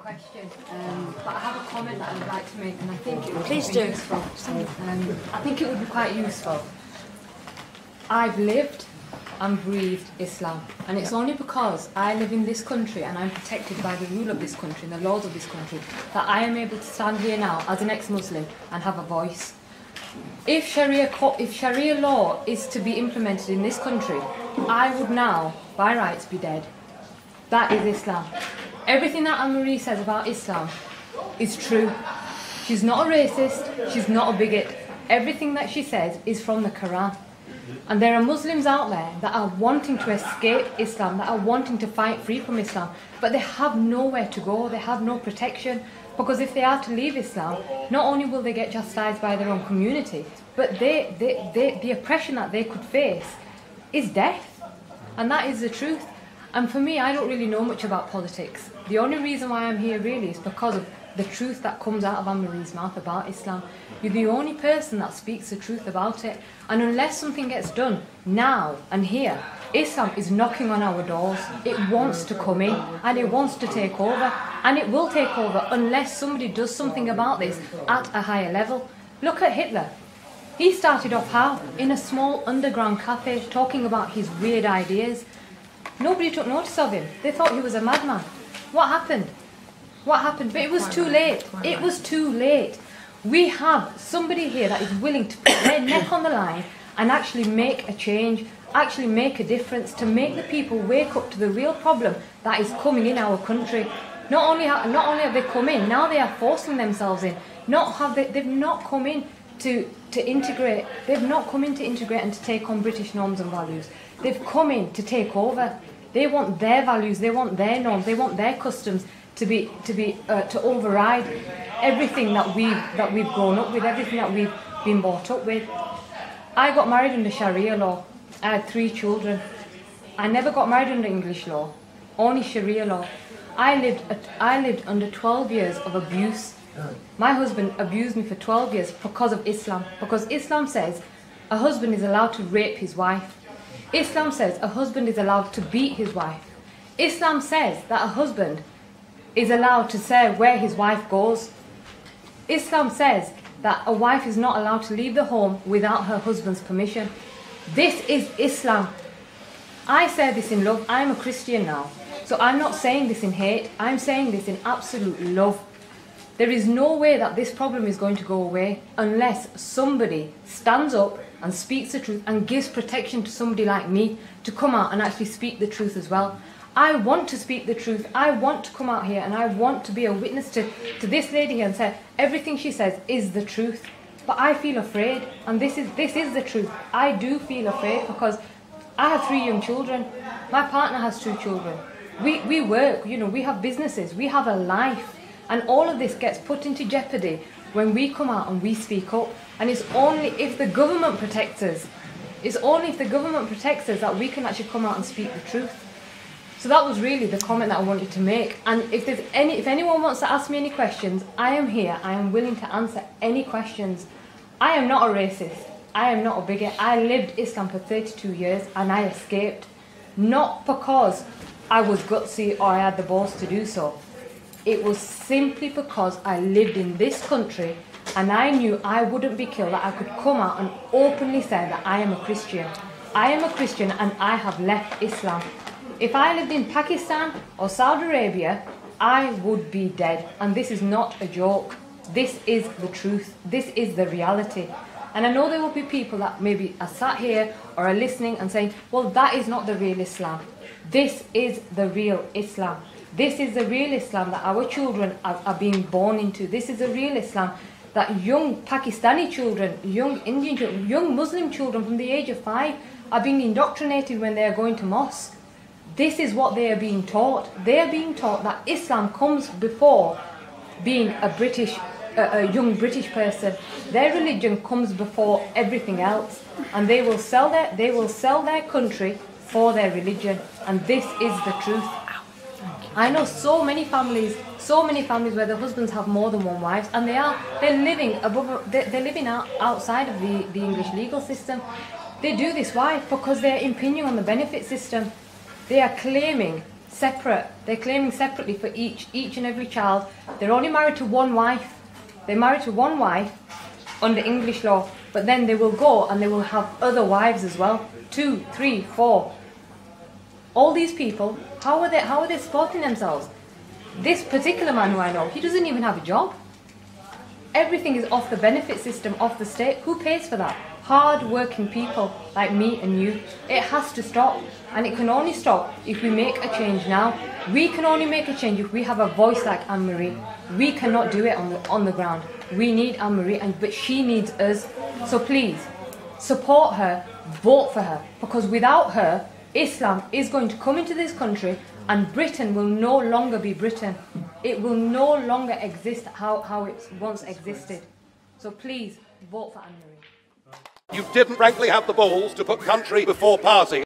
question, but I have a comment that I would like to make, and I think it would Please be do. useful. I think it would be quite useful. I've lived and breathed Islam, and it's only because I live in this country and I'm protected by the rule of this country and the laws of this country that I am able to stand here now as an ex-Muslim and have a voice. If Sharia law is to be implemented in this country, I would now, by rights, be dead. That is Islam. Everything that Anne-Marie says about Islam is true. She's not a racist, she's not a bigot. Everything that she says is from the Quran. And there are Muslims out there that are wanting to escape Islam, that are wanting to fight free from Islam, but they have nowhere to go, they have no protection. Because if they are to leave Islam, not only will they get chastised by their own community, but the oppression that they could face is death. And that is the truth. And for me, I don't really know much about politics. The only reason why I'm here really is because of the truth that comes out of Anne-Marie's mouth about Islam. You're the only person that speaks the truth about it. And unless something gets done now and here, Islam is knocking on our doors. It wants to come in and it wants to take over. And it will take over unless somebody does something about this at a higher level. Look at Hitler. He started off how? In a small underground cafe talking about his weird ideas. Nobody took notice of him. They thought he was a madman. What happened? What happened? But it was too late. It was too late. We have somebody here that is willing to put their neck on the line and actually make a change, actually make a difference, to make the people wake up to the real problem that is coming in our country. Not only have they come in, now they are forcing themselves in. They've not come in to integrate. They've not come in to integrate and to take on British norms and values. They've come in to take over. They want their values, they want their norms, they want their customs to override everything that we've grown up with, everything that we've been brought up with. I got married under Sharia law. I had 3 children. I never got married under English law, only Sharia law. I lived under 12 years of abuse. My husband abused me for 12 years because of Islam. Because Islam says a husband is allowed to rape his wife. Islam says a husband is allowed to beat his wife. Islam says that a husband is allowed to say where his wife goes. Islam says that a wife is not allowed to leave the home without her husband's permission. This is Islam. I say this in love. I'm a Christian now. So I'm not saying this in hate. I'm saying this in absolute love. There is no way that this problem is going to go away unless somebody stands up and speaks the truth and gives protection to somebody like me to come out and actually speak the truth as well. I want to speak the truth. I want to come out here and I want to be a witness to this lady here and say everything she says is the truth. But I feel afraid, and this is the truth. I do feel afraid because I have 3 young children. My partner has 2 children. We work, we have businesses, we have a life. And all of this gets put into jeopardy when we come out and we speak up. And it's only if the government protects us, that we can actually come out and speak the truth. So that was really the comment that I wanted to make. And if anyone wants to ask me any questions, I am here. I am willing to answer any questions. I am not a racist. I am not a bigot. I lived Islam for 32 years and I escaped. Not because I was gutsy or I had the balls to do so. It was simply because I lived in this country and I knew I wouldn't be killed, that I could come out and openly say that I am a Christian. I am a Christian and I have left Islam. If I lived in Pakistan or Saudi Arabia, I would be dead. And this is not a joke. This is the truth. This is the reality. And I know there will be people that maybe are sat here or are listening and saying, well, that is not the real Islam. This is the real Islam. This is the real Islam that our children are being born into. This is the real Islam that young Pakistani children, young Indian children, young Muslim children from the age of 5 are being indoctrinated when they are going to mosque. This is what they are being taught. They are being taught that Islam comes before being a young British person. Their religion comes before everything else, and they will sell their country for their religion. And this is the truth. I know so many families where the husbands have more than one wife, and they're living outside of the English legal system. They do this why? Because they're impinging on the benefit system. They are claiming separate. They're claiming separately for each and every child. They're only married to one wife. They're married to one wife under English law, but then they will go and they will have other wives as well. 2, 3, 4. All these people, how are they supporting themselves? This particular man who I know, he doesn't even have a job. Everything is off the benefit system, off the state. Who pays for that? Hard-working people like me and you. It has to stop, and it can only stop if we make a change now. We can only make a change if we have a voice like Anne-Marie. We cannot do it on the ground. We need Anne-Marie, but she needs us. So please, support her, vote for her, because without her, Islam is going to come into this country and Britain will no longer be Britain. It will no longer exist how it once existed. So please, vote for Anne-Marie. You didn't frankly have the balls to put country before party.